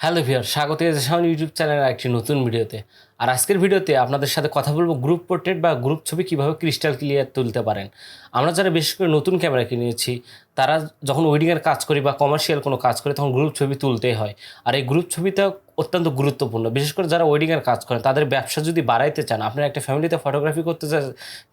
Hello viewer, স্বাগত জানাচ্ছি আমার ইউটিউব চ্যানেলের একটি নতুন ভিডিওতে। আর আজকের ভিডিওতে আপনাদের সাথে কথা বলবো গ্রুপ পোর্ট্রেট বা গ্রুপ ছবি কীভাবে ক্রিস্টাল ক্লিয়ার তুলতে পারেন। আমরা যারা বিশেষ করে নতুন ক্যামেরা কিনেছি তারা যখন ওয়েডিংয়ের কাজ করি বা কমার্শিয়াল কোনো কাজ করি তখন গ্রুপ ছবি তুলতেই হয়। আর এই গ্রুপ ছবিটা অত্যন্ত গুরুত্বপূর্ণ, বিশেষ করে যারা ওয়েডিংয়ের কাজ করেন তাদের ব্যবসা যদি বাড়াইতে চান। আপনার একটা ফ্যামিলিতে ফটোগ্রাফি করতে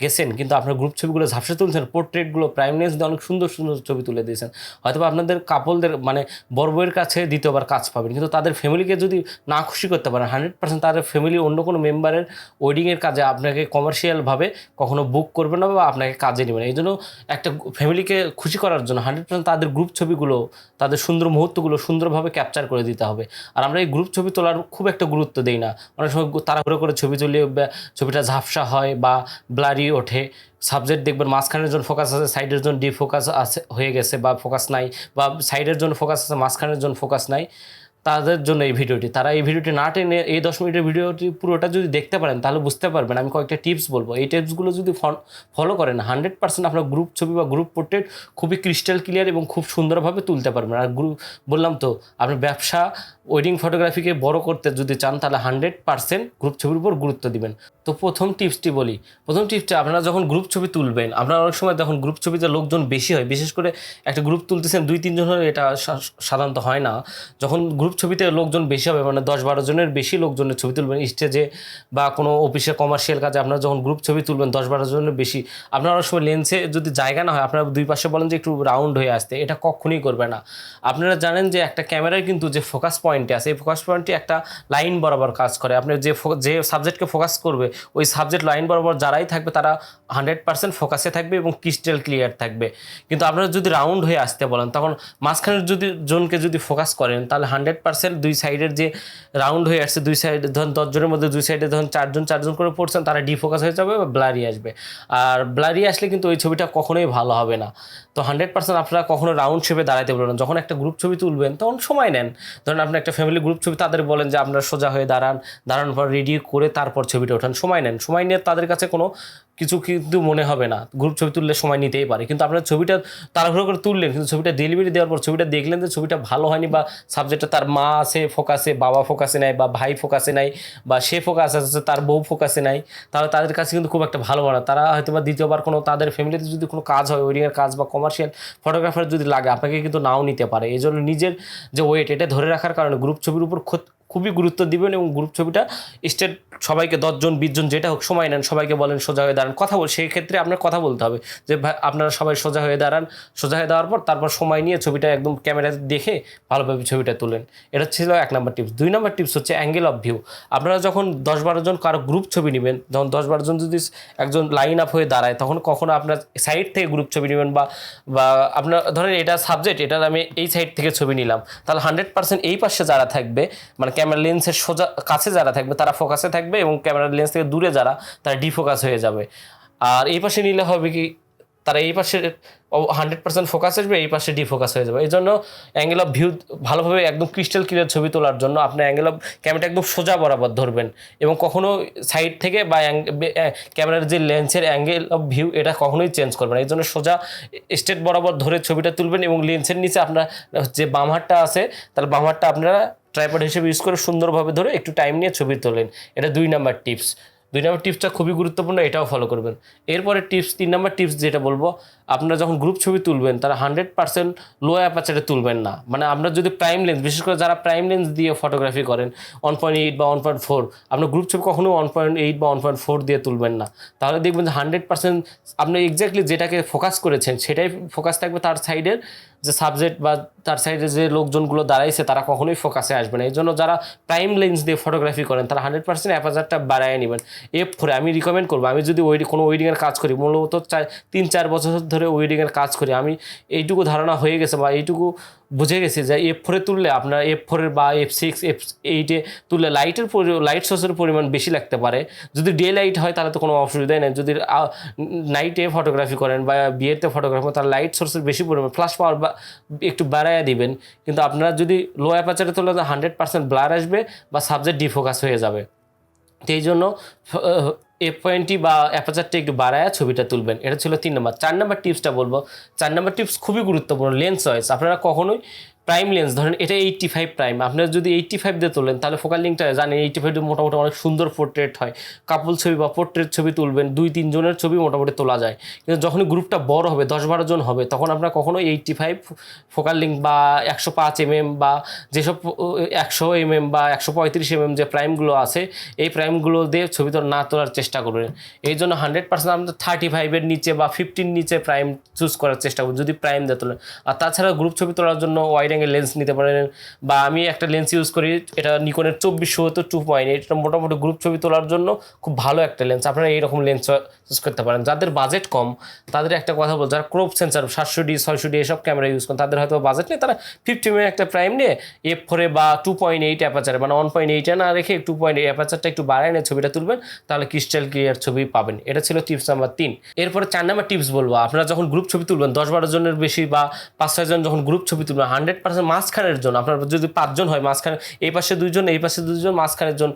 গেছেন, কিন্তু আপনার গ্রুপ ছবিগুলো ঝাপসা তুলছেন, পোর্ট্রেটগুলো প্রাইম লেন্স দিয়ে অনেক সুন্দর সুন্দর ছবি তুলে দিয়েছেন, হয়তো আপনাদের কাপলদের মানে বড় বউয়ের কাছে দ্বিতীয়বার কাজ পাবেন, কিন্তু তাদের ফ্যামিলিকে যদি না খুশি করতে পারেন 100% তাদের ফ্যামিলি অন্য কোনো মেম্বারের ওয়েডিংয়ের কাজে আপনাকে কমার্শিয়ালভাবে কখনো বুক করবে না বা আপনাকে কাজে নেবে না। এই জন্য একটা ফ্যামিলিকে খুশি করার জন্য 100% তাদের গ্রুপ ছবিগুলো, তাদের সুন্দর মুহূর্তগুলো সুন্দরভাবে ক্যাপচার করে দিতে হবে। আর আমরা এই গ্রুপ ছবি তোলার খুব একটা গুরুত্ব দিই না। অনেক সময় তাড়াহুড়ো করে ছবি তুলে ছবিটা ঝাপসা হয় বা ব্লারি ওঠে। সাবজেক্ট দেখবেন মাঝখানের জন্য ফোকাস আছে, সাইডের জন্য ডিফোকাস আছে হয়ে গেছে বা ফোকাস নাই, বা সাইডের জন্য ফোকাস আছে মাঝখানের জন্য ফোকাস নাই। তাদের জন্য এই ভিডিওটি, তারা এই ভিডিওটি না টেনে এই 10 মিনিটের ভিডিওটি পুরোটা যদি দেখতে পারেন তাহলে বুঝতে পারবেন। আমি কয়েকটা টিপস বলবো, এই টিপসগুলো যদি ফলো করেন 100% আপনার গ্রুপ ছবি বা গ্রুপ পোর্ট্রেট খুবই ক্রিস্টাল ক্লিয়ার এবং খুব সুন্দরভাবে তুলতে পারবেন। আর গ্রুপ বললাম তো, আপনার ব্যবসা ওয়েডিং ফটোগ্রাফিকে বড় করতে যদি চান তাহলে 100% গ্রুপ ছবির উপর গুরুত্ব দিবেন। তো প্রথম টিপসটি বলি। প্রথম টিপসটা, আপনারা যখন গ্রুপ ছবি তুলবেন, আপনারা অনেক সময় যখন গ্রুপ ছবিতে লোকজন বেশি হয়, বিশেষ করে একটা গ্রুপ তুলতেছেন 2-3 জন হলে, এটা সাধারণত হয় না। যখন গ্রুপ ছবিতে লোকজন বেশি হবে, মানে 10-12 জনের বেশি লোকজনের ছবি তুলবেন স্টেজে বা কোনো অফিসে কমার্শিয়াল কাজে, আপনারা যখন গ্রুপ ছবি তুলবেন 10-12 জনের বেশি, আপনারা অনেক সময় লেন্সে যদি জায়গা না হয়, আপনারা দুই পাশে বলেন যে একটু রাউন্ড হয়ে আসতে, এটা কখনোই করবে না। আপনারা জানেন যে একটা ক্যামেরায় কিন্তু যে ফোকাস পয়েন্টে আছে, এই ফোকাস পয়েন্টটি একটা লাইন বরাবর কাজ করে। আপনি যে সাবজেক্টকে ফোকাস করবে, ওই সাবজেক্ট লাইন বরাবর যারাই থাকবে তারা 100% ফোকাসে থাকবে এবং ক্রিস্টাল ক্লিয়ার থাকবে। কিন্তু আপনারা যদি রাউন্ড হয়ে আসতে বলেন, তখন মাঝখানের যদি জনকে যদি ফোকাস করেন তাহলে 100% দুই সাইডের যে রাউন্ড হয়ে আসছে, দুই সাইডে ধরুন 10 জনের মধ্যে দুই সাইডে ধরুন 4জন করে পড়ছেন, তারা ডিফোকাস হয়ে যাবে বা ব্লারি আসবে। আর ব্লারি আসলে কিন্তু ওই ছবিটা কখনোই ভালো হবে না। তো 100% আপনারা কখনো রাউন্ড শেপে দাঁড়াতে পারবেন না। যখন একটা গ্রুপ ছবি তুলবেন তখন সময় নেন। ধরুন আপনি একটা ফ্যামিলি গ্রুপ ছবি, তাদের বলেন যে আপনারা সোজা হয়ে দাঁড়ানোর পর রেডি করে তারপর ছবিটা ওঠান, সময় নেন। সময় নিয়ে তাদের কাছে কোনো কিছু কিন্তু মনে হবে না। গ্রুপ ছবি তুললে সময় নিতেই পারে, কিন্তু আপনার ছবিটা তাড়াহুড়ো করে তুললেন, কিন্তু ছবিটা ডেলিভারি দেওয়ার পর ছবিটা দেখলেন যে ছবিটা ভালো হয়নি, বা সাবজেক্টটা তার মা আছে ফোকাসে, বাবা ফোকাসে নাই, বা ভাই ফোকাসে নাই, বা সে ফোকাস আছে তার বউ ফোকাসে নাই, তাহলে তাদের কাছে কিন্তু খুব একটা ভালো হয় না। তারা হয়তো বা দ্বিতীয়বার কোনো তাদের ফ্যামিলিতে যদি কোনো কাজ হয়, ওয়েডিংয়ের কাজ বা কমার্শিয়াল ফটোগ্রাফার যদি লাগে, আপনাকে কিন্তু নাও নিতে পারে। এই জন্য নিজের যে ওয়েট, এটা ধরে রাখার কারণে গ্রুপ ছবির উপর খুবই গুরুত্ব দিবেন এবং গ্রুপ ছবিটা স্টেট সবাইকে 10 জন 20 জন যেটা হোক সময় নেন, সবাইকে বলেন সোজা হয়ে দাঁড়ান, কথা বল। সেই ক্ষেত্রে আপনার কথা বলতে হবে যে ভাই আপনারা সবাই সোজা হয়ে দাঁড়ান। সোজা হয়ে দেওয়ার পর তারপর সময় নিয়ে ছবিটা একদম ক্যামেরাতে দেখে ভালোভাবে ছবিটা তোলেন। এটা ছিল 1 নম্বর টিপস। 2 নম্বর টিপস হচ্ছে অ্যাঙ্গেল অফ ভিউ। আপনারা যখন 10-12 জন কারো গ্রুপ ছবি নেবেন, যখন 10-12 জন যদি একজন লাইন আপ হয়ে দাঁড়ায়, তখন কখনো আপনার সাইড থেকে গ্রুপ ছবি নেবেন, বা আপনার ধরেন এটা সাবজেক্ট, এটার আমি এই সাইড থেকে ছবি নিলাম, তাহলে 100% এই পাশে যারা থাকবে, মানে ক্যামেরা লেন্সের সোজা কাছে যারা থাকবে তারা ফোকাসে থাকবে, এবং ক্যামেরা লেন্স থেকে দূরে যারা তারা ডিফোকাস হয়ে যাবে। আর এই পাশে নিলে হবে কি, তারা এই পাশে 100% ফোকাস আসবে, এই পাশে ডিফোকাস হয়ে যাবে। এই জন্য অ্যাঙ্গেল অফ ভিউ ভালোভাবে একদম ক্রিস্টাল ক্লিয়ার ছবি তোলার জন্য আপনি অ্যাঙ্গেল অফ ক্যামেরাটা একদম সোজা বরাবর ধরবেন, এবং কখনো সাইড থেকে বা ক্যামেরার যে লেন্সের অ্যাঙ্গেল অফ ভিউ এটা কখনোই চেঞ্জ করবেন। এই জন্য সোজা স্ট্রেট বরাবর ধরে ছবিটা তুলবেন, এবং লেন্সের নিচে আপনার যে বাম হাতটা আছে, তাহলে বাম হাতটা আপনারা ট্রাইপড হিসেবে ইউজ করে সুন্দরভাবে ধরে একটু টাইম নিয়ে ছবি তোলেন। এটা 2 নম্বর টিপস। 2 নম্বর টিপসটা খুবই গুরুত্বপূর্ণ, এটাও ফলো করবেন। এরপরে টিপস 3 নম্বর টিপস যেটা বলবো, আপনারা যখন গ্রুপ ছবি তুলবেন তারা 100% লো অ্যাপারচারে তুলবেন না। মানে আপনার যদি প্রাইম লেন্স, বিশেষ করে যারা প্রাইম লেন্স দিয়ে ফটোগ্রাফি করেন 1.8 বা 1.4, আপনার গ্রুপ ছবি কখনো 1.8 বা 1.4 দিয়ে তুলবেন না। তাহলে দেখবেন যে 100% আপনি এক্স্যাক্টলি যেটাকে ফোকাস করেছেন সেটাই ফোকাস থাকবে, তার সাইডের যে সাবজেক্ট বা তার সাইডে যে লোকজনগুলো দাঁড়াইছে তারা কখনোই ফোকাসে আসবে না। এই জন্য যারা প্রাইম লেন্স দিয়ে ফটোগ্রাফি করেন তারা 100% অ্যাপারচারটা বাড়ায় নেবেন। F4 আমি রিকমেন্ড করবো। আমি যদি কোনো ওয়েডিংয়ের কাজ করি, মূলত 3-4 বছর ধরে ওয়েডিংয়ের কাজ করি, আমি এইটুকু ধারণা হয়ে গেছে বা এইটুকু বুঝে গেছি যে F4 তুললে আপনার F4 বা F6 F8 তুললে লাইট সোর্সের পরিমাণ বেশি লাগতে পারে। যদি ডে লাইট হয় তাহলে তো কোনো অসুবিধাই নেই। যদি নাইটে ফটোগ্রাফি করেন বা বিয়েতে ফটোগ্রাফি করেন, তাহলে লাইট সোর্সের বেশি পরিমাণ ফ্ল্যাশ পাওয়ার বা একটু বাড়াইয়া দিবেন। কিন্তু আপনারা যদি লো অ্যাপারচারে তুললে 100% ব্লার আসবে বা সাবজেক্ট ডিফোকাস হয়ে যাবে। তো এই জন্য F20 বা অ্যাপারচারটা একটু বাড়ায় ছবিটা তুলবেন। এটা ছিল 3 নম্বর। 4 নম্বর টিপসটা বলবো। 4 নম্বর টিপস খুবই গুরুত্বপূর্ণ, লেন্স চয়েস। আপনারা কখনোই প্রাইম লেন্স ধরেন এটা 85 প্রাইম, আপনারা যদি 85 দিয়ে তোলেন তাহলে ফোকাল লিংটা জানেন 85 মোটামুটি অনেক সুন্দর পোর্ট্রেট হয়, কাপল ছবি বা পোর্ট্রেট ছবি তুলবেন 2-3 জনের ছবি মোটামুটি তোলা যায়। কিন্তু যখন গ্রুপটা বড় হবে 10-12 জন হবে তখন আপনারা কখনো 85 ফোকাল লিংক বা 105 বা যেসব 100 বা 135 যে প্রাইমগুলো আছে এই প্রাইমগুলো দিয়ে ছবি তো না তোলার চেষ্টা করবেন। এই জন্য 100% আমরা 35-এর নিচে বা 50 নিচে প্রাইম চুজ করার চেষ্টা করব যদি প্রাইম দিয়ে তোলেন। আর তাছাড়া গ্রুপ ছবি তোলার জন্য ওয়াইড অ্যাঙ্গেল লেন্স নিতে পারেন, বা আমি একটা লেন্স ইউজ করি, এটা নিকনের 24-2.8, এটা মোটামুটি গ্রুপ ছবি তোলার জন্য খুব ভালো একটা লেন্স। আপনারা এইরকম লেন্স চুজ করতে পারেন। যাদের বাজেট কম তাদের একটা কথা বল, যারা ক্রপ সেন্সার 700D 600D এসব ক্যামেরা ইউজ করেন তাদের হয়তো বাজেট নেই, তারা 50 mm একটা প্রাইম নিয়ে f4 বা 2.8 অ্যাপাচারে মানে 1.8 না রেখে 2.8 অ্যাপাচারটা একটু বাড়ায় নিয়ে ছবিটা তুলবেন, তাহলে ক্রিস্টাল ক্লিয়ার ছবি পাবেন। এটা ছিল টিপস নাম্বার 3। এরপরে 4 নাম্বার টিপস বলবো, আপনারা যখন গ্রুপ ছবি তুলবেন 10-12 জনের বেশি বা 5-6 জন যখন গ্রুপ ছবি তুলবেন 100% মাঝখানের জন্য, আপনার যদি 5 জন হয় মাঝখানে এই পাশে 2 জন এই পাশে 2 জন মাঝখানের জন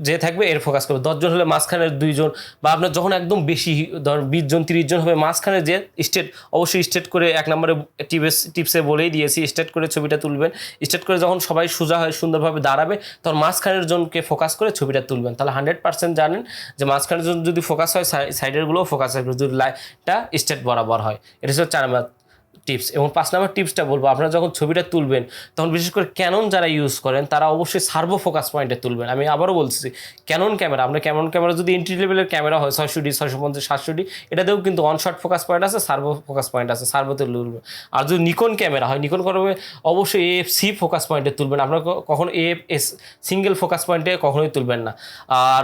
যে থাকবে এর ফোকাস করবে। 10 জন হলে মাঝখানের 2 জন, বা আপনার যখন একদম বেশি ধর 20 জন 30 জন হবে মাঝখানে যে স্টেট, অবশ্যই স্টেট করে 1 নম্বরে টিপসে বলেই দিয়েছি, স্টেট করে ছবিটা তুলবেন। স্টেট করে যখন সবাই সোজা হয় সুন্দরভাবে দাঁড়াবে তখন মাঝখানের জনকে ফোকাস করে ছবিটা তুলবেন, তাহলে 100% জানেন যে মাঝখানের জন যদি ফোকাস হয় সাইডেরগুলোও ফোকাস হয়, যদি লাইটটা স্টেট বরাবর হয়। এটা হচ্ছে 4 নম্বর টিপস। এবং 5 নম্বর টিপসটা বলবো, আপনারা যখন ছবিটা তুলবেন তখন বিশেষ করে ক্যানন যারা ইউজ করেন তারা অবশ্যই সার্ভো ফোকাস পয়েন্টে তুলবেন। আমি আবারও বলছি, ক্যানন ক্যামেরা, আপনার ক্যানন ক্যামেরা যদি এন্ট্রি লেভেলের ক্যামেরা হয় 600D 650 700D, এটাতেও কিন্তু অন শট ফোকাস পয়েন্ট আছে, সার্ভো ফোকাস পয়েন্ট আছে, সার্ভোতে তুলবেন। আর যদি নিকন ক্যামেরা হয় নিকন করবে অবশ্যই AFC ফোকাস পয়েন্টে তুলবেন, আপনারা কখনো AFS সিঙ্গেল ফোকাস পয়েন্টে কখনোই তুলবেন না। আর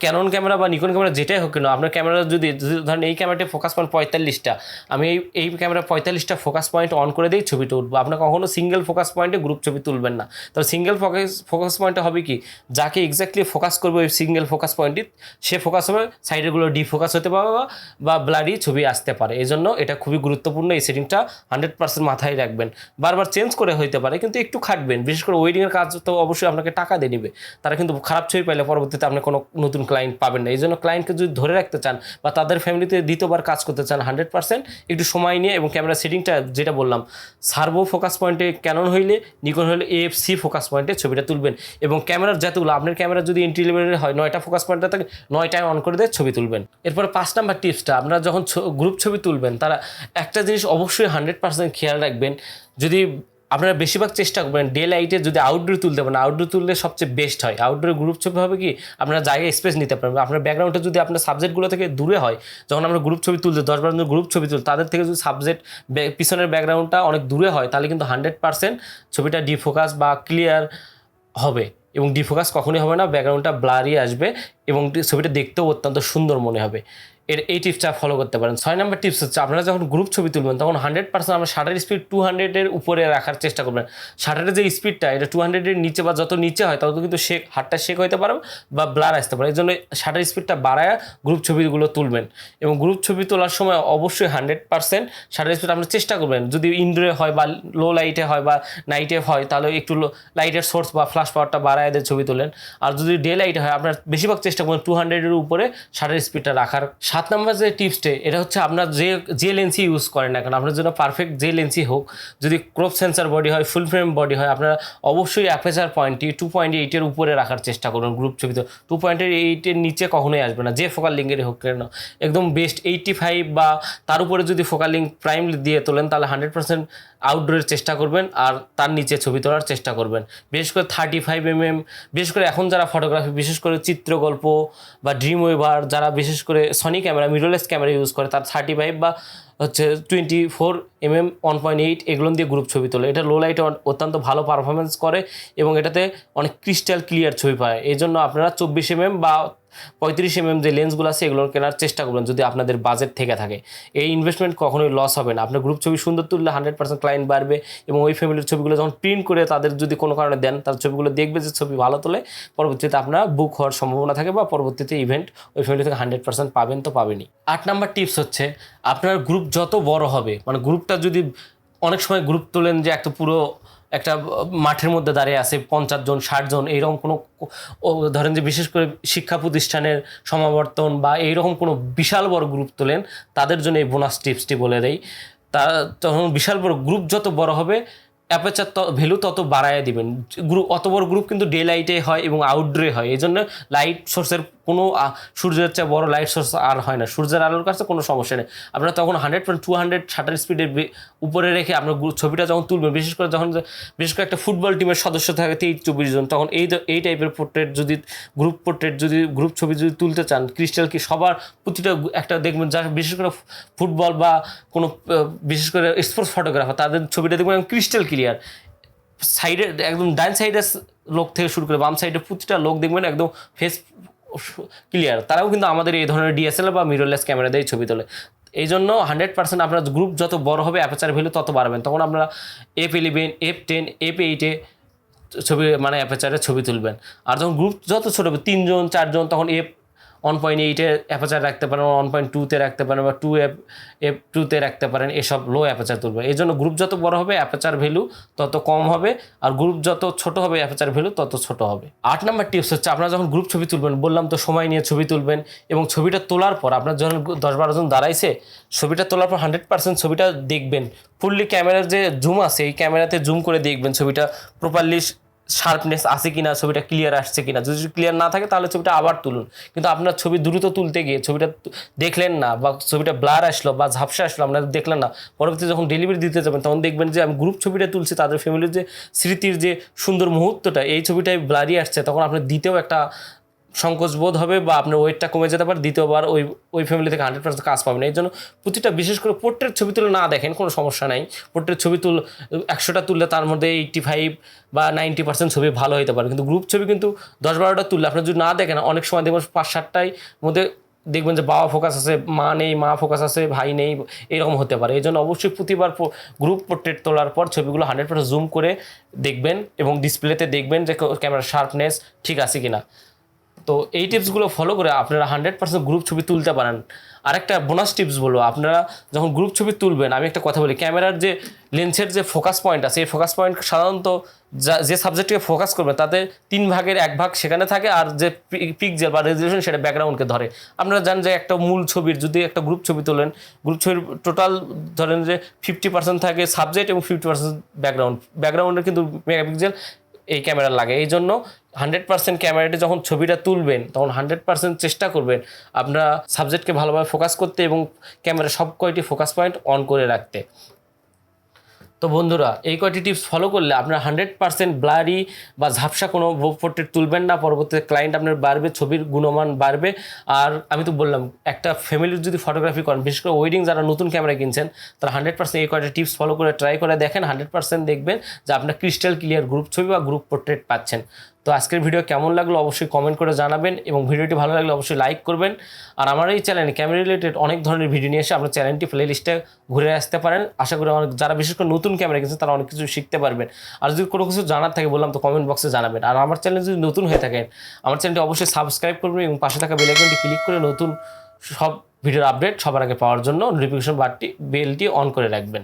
ক্যানন ক্যামেরা বা নিকন ক্যামেরা যেটাই হোক কেন, আপনার ক্যামেরা যদি ধরেন এই ক্যামেরাটি ফোকাস পয়েন্ট 45টা, আমি এই ক্যামেরা 45টা ফোকাস পয়েন্ট অন করে দিয়েই ছবিটা উঠবো। আপনার কখনো সিঙ্গেল ফোকাস পয়েন্টে গ্রুপ ছবি তুলবেন না। তবে সিঙ্গেল ফোকাস পয়েন্টে হবে কি, যাকে এক্স্যাক্টলি ফোকাস করবে ওই সিঙ্গেল ফোকাস পয়েন্টে সে ফোকাস হবে, সাইডেরগুলো ডিফোকাস হতে পারে বা ব্লারি ছবি আসতে পারে। এই জন্য এটা খুবই গুরুত্বপূর্ণ, এই সেটিংটা 100% মাথায় রাখবেন। বারবার চেঞ্জ করে হইতে পারে কিন্তু একটু খাটবেন, বিশেষ করে ওয়েডিংয়ের কাজ তো অবশ্যই আপনাকে টাকা দিয়ে নিবে, তারা কিন্তু খারাপ ছবি পাইলে পরবর্তীতে আপনি কোনো নতুন ক্লায়েন্ট পাবেন না। এই জন্য ক্লায়েন্টকে যদি ধরে রাখতে চান বা তাদের ফ্যামিলিতে দ্বিতীয়বার কাজ করতে চান 100% একটু সময় নিয়ে, এবং ক্যামেরা সেটিংটা যেটা বললাম সার্ভো ফোকাস পয়েন্টে ক্যানন হইলে নিকন হইলে AFC ফোকাস পয়েন্টে ছবিটা তুলবেন। এবং ক্যামেরার যতগুলো আপনার ক্যামেরা যদি এন্ট্রি লেভেলের হয় 9টা ফোকাস পয়েন্টে থাকে 9টায় অন করে দিয়ে ছবি তুলবেন। এরপরে 5 নাম্বার টিপসটা, আপনারা যখন গ্রুপ ছবি তুলবেন তারা একটা জিনিস অবশ্যই 100% খেয়াল রাখবেন, যদি আপনারা বেশিরভাগ চেষ্টা করবেন ডে লাইটে যদি আউটডোর তুলতে পারেন, আউটডোর তুললে সবচেয়ে বেস্ট হয়। আউটডোরে গ্রুপ ছবি হবে কি আপনারা জায়গায় স্পেস নিতে পারবেন, আপনার ব্যাকগ্রাউন্ডটা যদি আপনার সাবজেক্টগুলো থেকে দূরে হয়, যখন আমরা গ্রুপ ছবি তুলতে 10-12 জন গ্রুপ ছবি তুলি তাদের থেকে যদি সাবজেক্ট পিছনের ব্যাকগ্রাউন্ডটা অনেক দূরে হয় তাহলে কিন্তু 100% ছবিটা ডিফোকাস বা ক্লিয়ার হবে, এবং ডিফোকাস কখনোই হবে না, ব্যাকগ্রাউন্ডটা ব্লারি আসবে এবং ছবিটা দেখতেও অত্যন্ত সুন্দর মনে হবে। এই টিপসটা ফলো করতে পারেন। 6 নম্বর টিপস হচ্ছে, আপনারা যখন গ্রুপ ছবি তুলবেন তখন 100% আমরা শাটার স্পিড 200-এর উপরে রাখার চেষ্টা করবেন। শাটারের যে স্পিডটা এটা 200-এর নিচে বা যত নিচে হয় তত কিন্তু হাতটা শেক হতে পারে বা ব্লার আসতে পারে। এই জন্য শাটার স্পিডটা বাড়ায় গ্রুপ ছবিগুলো তুলবেন। এবং গ্রুপ ছবি তোলার সময় অবশ্যই 100% শাটার স্পিড আপনার চেষ্টা করবেন, যদি ইনডোরে হয় বা লো লাইটে হয় বা নাইটে হয় তাহলে একটু লাইটের সোর্স বা ফ্ল্যাশ পাওয়ারটা বাড়ায় দিয়ে ছবি তোলেন। আর যদি ডে লাইটে হয় আপনার বেশিরভাগ চেষ্টা করবেন 200-এর উপরে শাটার স্পিডটা রাখার। 7 নম্বর যে টিপসটা এটা হচ্ছে, আপনার যে লেন্সই ইউজ করেন না কেন, আপনার জন্য পারফেক্ট যে লেন্সই হোক, যদি ক্রপ সেন্সার বডি হয় ফুল ফ্রেম বডি হয়, আপনারা অবশ্যই অ্যাপারচার পয়েন্টটি 2.8-এর উপরে রাখার চেষ্টা করুন। গ্রুপ ছবিতে 2.8-এর নিচে কখনোই আসবে না, যে ফোকাল লিঙ্কেরই হোক কেন। একদম বেস্ট 85 বা তার উপরে যদি ফোকাল লিঙ্ক প্রাইম দিয়ে তোলেন তাহলে 100% আউটডোরের চেষ্টা করবেন আর তার নিচে ছবি তোলার চেষ্টা করবেন। বিশেষ করে 35 mm, বিশেষ করে এখন যারা ফটোগ্রাফি বিশেষ করে চিত্রগল্প বা ড্রিম ওয়েভার যারা বিশেষ করে Sony camera mirrorless camera use করে, তার 35 বা হচ্ছে 24 mm 1.8 এগুলো দিয়ে গ্রুপ ছবি তোলে। এটা লো লাইটে অত্যন্ত ভালো পারফরমেন্স করে এবং এটাতে অনেক ক্রিস্টাল ক্লিয়ার ছবি পায়। এই জন্য আপনারা 24 mm বা 35 mm যে লেন্সগুলো আছে এগুলো কেনার চেষ্টা করবেন যদি আপনাদের বাজেট থেকে থাকে। এই ইনভেস্টমেন্ট কখনোই লস হবে না। আপনার গ্রুপ ছবি সুন্দর তুললে 100% ক্লায়েন্ট বাড়বে এবং ওই ফ্যামিলির ছবিগুলো যখন প্রিন্ট করে তাদের যদি কোনো কারণে দেন তার ছবিগুলো দেখবে যে ছবি ভালো তোলে, পরবর্তীতে আপনার বুক হওয়ার সম্ভাবনা থাকে বা পরবর্তীতে ইভেন্ট ওই ফ্যামিলি থেকে 100% পাবেন তো পাবেনই। 8 নাম্বার টিপস হচ্ছে, আপনার গ্রুপ যত বড় হবে, মানে গ্রুপটা যদি অনেক সময় গ্রুপ তোলেন যে একটা পুরো একটা মাঠের মধ্যে দাঁড়িয়ে আছে 50 জন 60 জন এইরকম কোনো, ধরেন যে বিশেষ করে শিক্ষা প্রতিষ্ঠানের সমাবর্তন বা এইরকম কোনো বিশাল বড় গ্রুপ তোলেন, তাদের জন্য এই বোনাস টিপসটি বলে দেই। তখন বিশাল বড় গ্রুপ যত বড় হবে অ্যাপারচার ভ্যালু তত বাড়ায় দিবেন। গ্রুপ অত বড় গ্রুপ কিন্তু ডে লাইটে হয় এবং আউটডোরে হয়, এই জন্য লাইট সোর্সের কোনো সূর্যের চেয়ে বড় লাইট সোর্স আর হয় না, সূর্যের আলোর কাছে কোনো সমস্যা নেই। আপনারা তখন 100-200 শাটার স্পিডের উপরে রেখে আপনার ছবিটা যখন তুলবেন, বিশেষ করে একটা ফুটবল টিমের সদস্য থাকে 23-24 জন, তখন এই টাইপের পোর্ট্রেট যদি গ্রুপ ছবি যদি তুলতে চান, ক্রিস্টাল কি সবার প্রতিটা একটা দেখবেন, যারা বিশেষ করে ফুটবল বা কোনো বিশেষ করে স্পোর্টস ফটোগ্রাফার, তাদের ছবিটা দেখবেন ক্রিস্টাল ক্লিয়ার। সাইডে একদম ডান সাইডের লোক থেকে শুরু করে বাম সাইডে প্রতিটা লোক দেখবেন একদম ফেস ক্লিয়ার। তারাও কিন্তু আমাদের এই ধরনের ডিএসএলআর বা মিররলেস ক্যামেরা দিয়ে ছবি তোলে। এই জন্য 100% আপনার গ্রুপ যত বড় হবে অ্যাপারচার ভ্যালু তত বাড়বেন, তখন আপনারা F11, F10, F8-এ ছবি মানে অ্যাপারচারে ছবি তুলবেন। আর যখন গ্রুপ যত ছোটো হবে 3 জন 4 জন, তখন 1.8-এ অ্যাপারচার রাখতে পারেন, 1.2-তে রাখতে পারেন, বা F2-তে রাখতে পারেন, এসব লো অ্যাপারচার তুলবে। এই জন্য গ্রুপ যত বড় হবে অ্যাপারচার ভ্যালু তত কম হবে, আর গ্রুপ যত ছোট হবে অ্যাপারচার ভ্যালু তত ছোট হবে। 8 নম্বর টিপস হচ্ছে, আপনারা যখন গ্রুপ ছবি তুলবেন, বললাম তো সময় নিয়ে ছবি তুলবেন, এবং ছবিটা তোলার পর আপনার যখন 10-12 জন দাঁড়াইছে, ছবিটা তোলার পর 100% ছবিটা দেখবেন। ফুললি ক্যামেরার যে জুম আছে, এই ক্যামেরাতে জুম করে দেখবেন ছবিটা প্রপারলি শার্পনেস আছে কিনা, ছবিটা ক্লিয়ার আসছে কিনা। যদি ক্লিয়ার না থাকে তাহলে ছবিটা আবার তুলুন। কিন্তু আপনার ছবি দ্রুত তুলতে গিয়ে ছবিটা দেখলেন না, বা ছবিটা ব্লার আসলো বা ঝাপসা আসলো, আপনারা দেখলেন না, পরবর্তী যখন ডেলিভারি দিতে যাবেন তখন দেখবেন যে আমি গ্রুপ ছবিটা তুলছি, তাদের ফ্যামিলির যে স্মৃতির যে সুন্দর মুহূর্তটা, এই ছবিটাই ব্লারি আসছে, তখন আপনার দিতেও একটা সংকোচ বোধ হবে, বা আপনার ওয়েটটা কমে যেতে পারে, দ্বিতীয়বার ওই ফ্যামিলি থেকে 100% কাজ পাবেন। এই জন্য প্রতিটা, বিশেষ করে পোর্ট্রেট ছবি তুলে না দেখেন, কোনো সমস্যা নাই। পোর্ট্রেট ছবি 100টা তুললে তার মধ্যে 85 বা 90% ছবি ভালো হতে পারে, কিন্তু গ্রুপ ছবি কিন্তু 10-12টা তুললে আপনার যদি না দেখেন, অনেক সময় দেখবেন 5-7টায় মধ্যে দেখবেন যে বাবা ফোকাস আছে, মা নেই, মা ফোকাস আছে, ভাই নেই, এরকম হতে পারে। এই জন্য অবশ্যই প্রতিবার গ্রুপ পোর্ট্রেট তোলার পর ছবিগুলো 100% জুম করে দেখবেন, এবং ডিসপ্লেতে দেখবেন যে ক্যামেরার শার্পনেস ঠিক আছে কিনা। তো এই টিপসগুলো ফলো করে আপনারা 100% গ্রুপ ছবি তুলতে পারেন। আরেকটা বোনাস টিপস বলো, আপনারা যখন গ্রুপ ছবি তুলবেন, আমি একটা কথা বলি, ক্যামেরার যে লেন্সের যে ফোকাস পয়েন্ট আছে, এই ফোকাস পয়েন্ট সাধারণত যে সাবজেক্টকে ফোকাস করবে তাতে 3 ভাগের 1 ভাগ সেখানে থাকে, আর যে পিক্সেল বা রেজলিউশন সেটা ব্যাকগ্রাউন্ডকে ধরে। আপনারা জানেন যে একটা মূল ছবির যদি একটা গ্রুপ ছবি তোলেন, গ্রুপ ছবির টোটাল ধরেন যে 50% থাকে সাবজেক্ট এবং 50% ব্যাকগ্রাউন্ডের কিন্তু মেগাপিক্সেল এই ক্যামেরা লাগে। এই জন্য 100% ক্যামেরাটি যখন ছবিটা তুলবেন, তখন 100% চেষ্টা করবেন আপনারা সাবজেক্টকে ভালোভাবে ফোকাস করতে, এবং ক্যামেরা সব কয়টি ফোকাস পয়েন্ট অন করে রাখতে। তো বন্ধুরা, এই কয়টি টিপস ফলো করলে আপনার 100% ব্লারি বা ঝাপসা কোনো পোর্ট্রেট তুলবেন না। পরবর্তীতে ক্লায়েন্ট আপনার বাড়বে, ছবির গুণমান বাড়বে। আর আমি তো বললাম, একটা ফ্যামিলির যদি ফটোগ্রাফি করেন, বিশেষ করে ওয়েডিং যারা নতুন ক্যামেরা কিনছেন, তারা 100% এই কয়টা টিপস ফলো করে ট্রাই করে দেখেন, 100% দেখবেন যে আপনার ক্রিস্টাল ক্লিয়ার গ্রুপ ছবি বা গ্রুপ পোর্ট্রেট পাচ্ছেন। তো আজকের ভিডিও কেমন লাগলো অবশ্যই কমেন্ট করে জানাবেন, এবং ভিডিওটি ভালো লাগলে অবশ্যই লাইক করবেন। আর আমার এই চ্যানেলে ক্যামেরা রিলেটেড অনেক ধরনের ভিডিও নিয়ে এসে আপনার চ্যানেলটি প্লে লিস্টে ঘুরে আসতে পারেন। আশা করি অনেক, যারা বিশেষ করে নতুন ক্যামেরা কিনছেন, তারা অনেক কিছু শিখতে পারবেন। আর যদি কোনো কিছু জানার থাকে, বললাম তো, কমেন্ট বক্সে জানাবেন। আর আমার চ্যানেল যদি নতুন হয়ে থাকেন, আমার চ্যানেলটি অবশ্যই সাবস্ক্রাইব করবেন, এবং পাশে থাকা বেল আইকনটি ক্লিক করে নতুন সব ভিডিওর আপডেট সবার আগে পাওয়ার জন্য নোটিফিকেশন বেলটি অন করে রাখবেন।